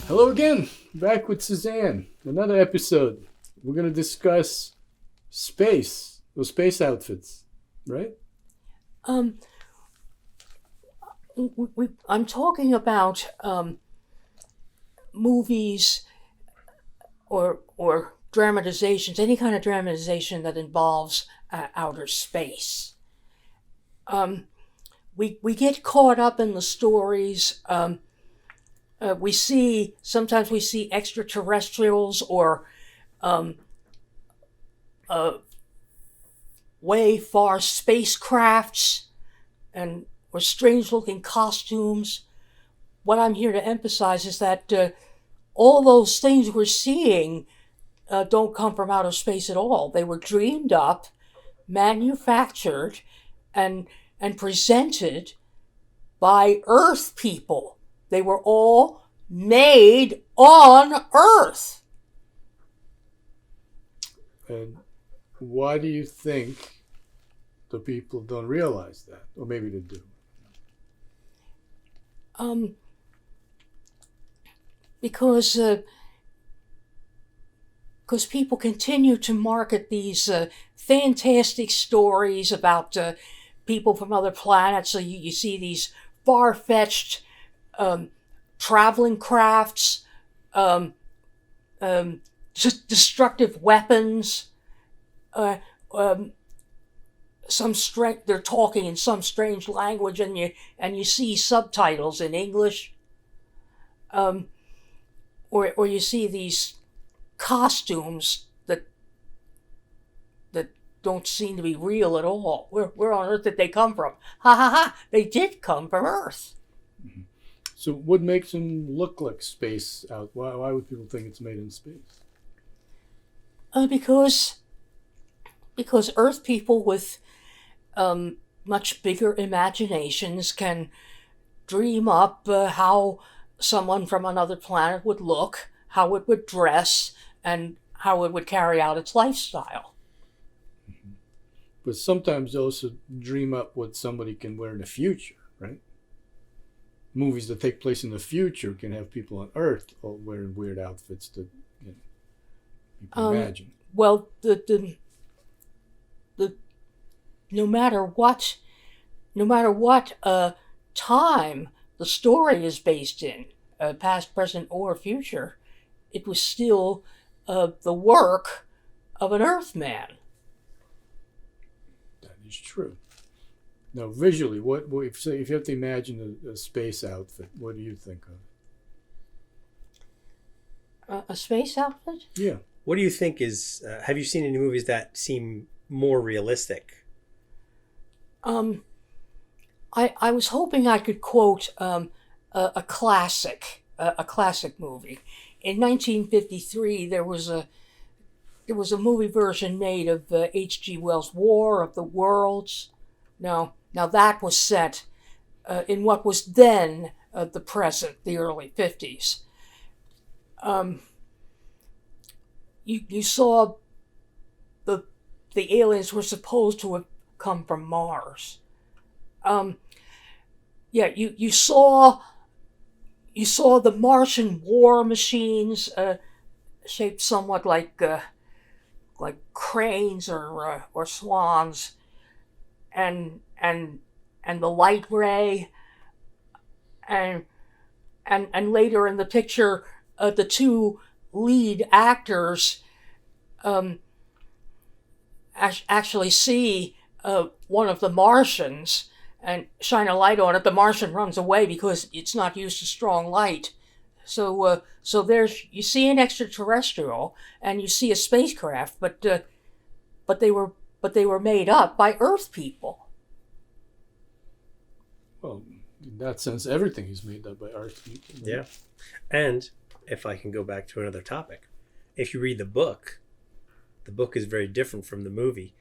Hello again, back with Suzanne. Another episode. We're going to discuss space, those space outfits, right? Um, I'm talking about movies or dramatizations, any kind of dramatization that involves outer space. Um, we get caught up in the stories. Sometimes we see extraterrestrials or um, uh, way far spacecrafts and or strange looking costumes. What I'm here to emphasize is that all those things we're seeing don't come from outer space at all. They were dreamed up, manufactured, and and presented by Earth people. They were all made on Earth. And why do you think the people don't realize that? Or maybe they do. Um, because because people continue to market these fantastic stories about people from other planets. So you see these far fetched um, traveling crafts, um, um, destructive weapons. Uh, um, they're talking in some strange language, and you see subtitles in English, um, or you see these costumes that don't seem to be real at all. Where on earth did they come from? Ha ha ha! They did come from Earth. Mhm. So, what makes them look like space out? Why would people think it's made in space? Uh, because because Earth people with much bigger imaginations can dream up how someone from another planet would look, how it would dress, and how it would carry out its lifestyle. Mhm. But sometimes they also dream up what somebody can wear in the future, right? Movies that take place in the future can have people on Earth all wearing weird outfits that people Um, imagine. well, the no matter what time the story is based in, past, present, or future, it was still the work of an Earthman. That is true. Now, visually, if you have to imagine a space outfit, what do you think of? A space outfit? Yeah. What do you think is? Have you seen any movies that seem more realistic? Um, I was hoping I could quote a classic movie. In 1953, there was a movie version made of H.G. Wells' War of the Worlds. Now that was set in what was then the present, the early 50s. Um, you saw the the aliens were supposed to have come from Mars. Um, yeah, you saw the Martian war machines shaped somewhat like cranes or swans, and and the light ray, and and later in the picture, the two lead actors um, actually see one of the Martians and shine a light on it. The Martian runs away because it's not used to strong light. So there's you see an extraterrestrial and you see a spacecraft, but they were made up by Earth people. Well, in that sense, everything is made up by art people. Right? Yeah. And if I can go back to another topic, if you read the book is very different from the movie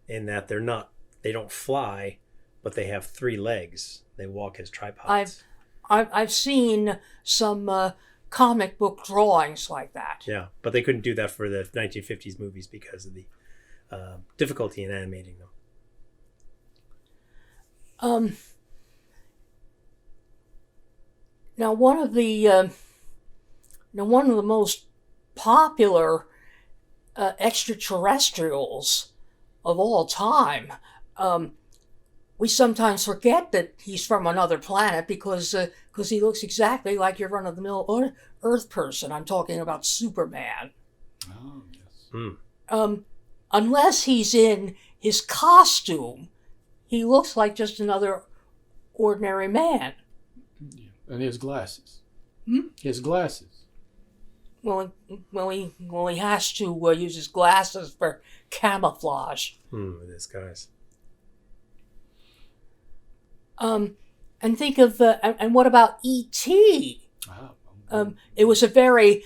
in that they don't fly, but they have three legs. They walk as I've tripods. I've seen some comic book drawings like that. Yeah, but they couldn't do that for the 1950s movies because of the difficulty in animating them. Um, Now one of Now, one of the most popular extraterrestrials of all time, we sometimes forget that he's from another planet because he looks exactly like your run-of-the-mill Earth person. I'm talking about Superman. Oh, yes. Unless he's in his costume, he looks like just another ordinary man. Yeah. And he has glasses. Hmm? He has glasses. Well, he has to use his glasses for camouflage. With his guys. And think of and what about E.T.? Wow. It was a very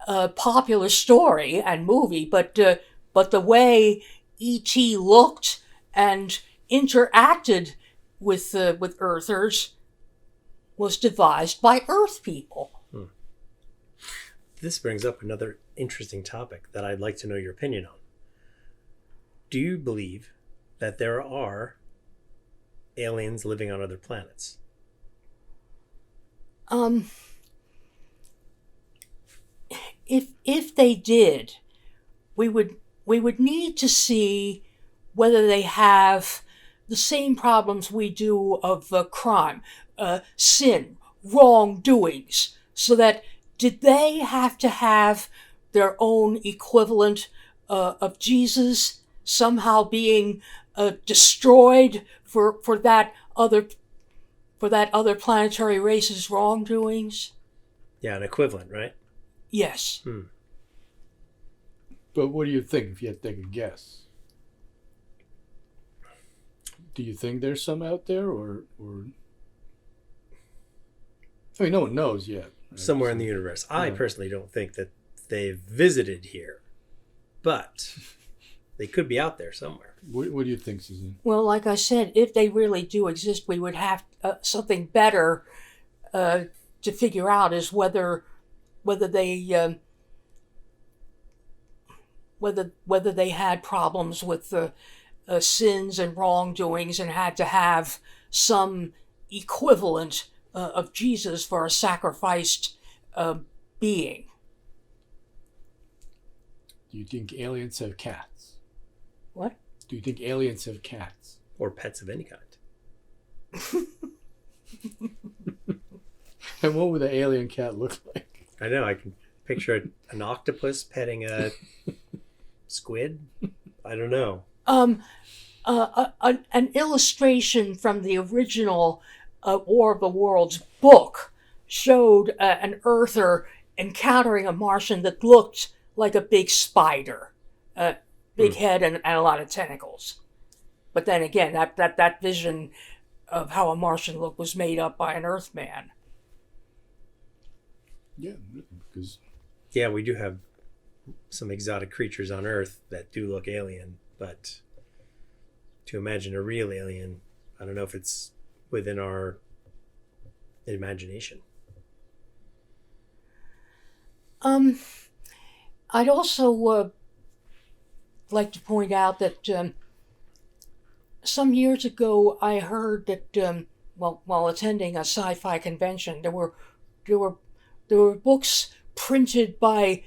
popular story and movie, but the way E.T. looked and interacted with Earthers was devised by Earth people. This brings up another interesting topic that I'd like to know your opinion on. Do you believe that there are aliens living on other planets? If they did, we would need to see whether they have the same problems we do of crime, sin, wrongdoings, so that did they have to have their own equivalent of Jesus somehow being destroyed for that other planetary race's wrongdoings? Yeah, an equivalent, right? Yes. But what do you think if you had to take a guess? Do you think there's some out there, or I mean, no one knows yet. Right? Somewhere in the universe. I personally don't think that they've visited here, but they could be out there somewhere. What do you think, Suzanne? Well, like I said, if they really do exist, we would have something better to figure out is whether they whether they had problems with sins and wrongdoings and had to have some equivalent of Jesus for a sacrificed being. Do you think aliens have cats? What? Do you think aliens have cats? Or pets of any kind. And what would the alien cat look like? I know, I can picture an octopus petting a squid. I don't know. An illustration from the original War of the Worlds book showed an Earther encountering a Martian that looked like a big spider, big head and a lot of tentacles. But then again, that vision of how a Martian looked was made up by an Earthman. Yeah, because Yeah, we do have some exotic creatures on Earth that do look alien, but to imagine a real alien, I don't know if it's within our imagination. I'd also like to point out that some years ago I heard that while attending a sci-fi convention, there were books printed by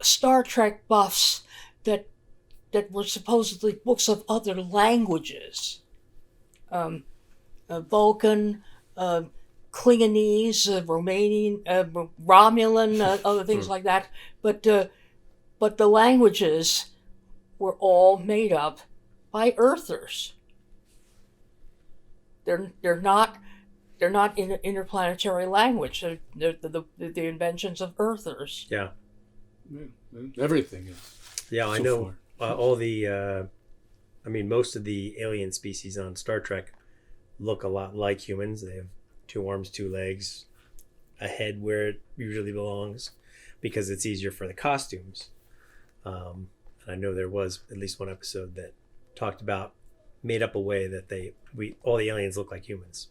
Star Trek buffs that were supposedly books of other languages, Vulcan, Klingonese, Romanian, Romulan, other things like that. But the languages were all made up by Earthers. They're not in an interplanetary language. They're the inventions of Earthers. Yeah. everything is. Yeah, so I know. far. All the, most of the alien species on Star Trek look a lot like humans. They have 2 arms, 2 legs, a head where it usually belongs, because it's easier for the costumes. And I know there was at least one episode that talked about, made up a way that all the aliens look like humans.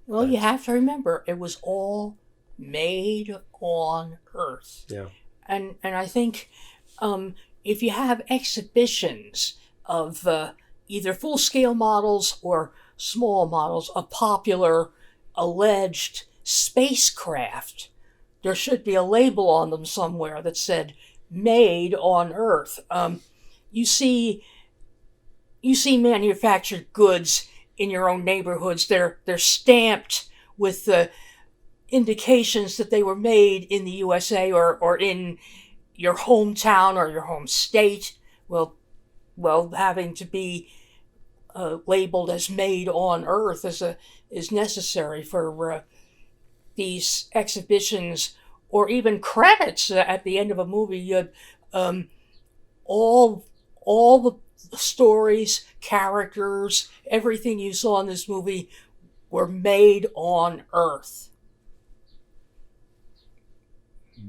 Well, you have to remember, it was all made on Earth. Yeah. And I think if you have exhibitions of either full-scale models or small models of popular alleged spacecraft, there should be a label on them somewhere that said "Made on Earth." You see manufactured goods in your own neighborhoods. They're stamped with the indications that they were made in the USA or in your hometown or your home state. Well, having to be labeled as "Made on Earth" is necessary for these exhibitions, or even credits at the end of a movie. You had all the stories, characters, everything you saw in this movie were made on Earth.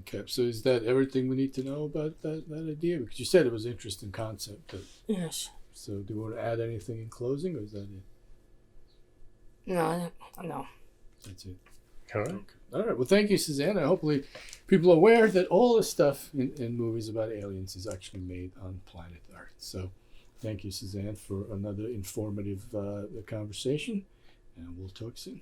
Okay, so is that everything we need to know about that idea? Because you said it was an interesting concept. But, Yes. so do you want to add anything in closing, or is that it? No. That's it. All right. Okay. All right. Well, thank you, Suzanne. And hopefully people are aware that all the stuff in movies about aliens is actually made on planet Earth. So thank you, Suzanne, for another informative conversation. And we'll talk soon.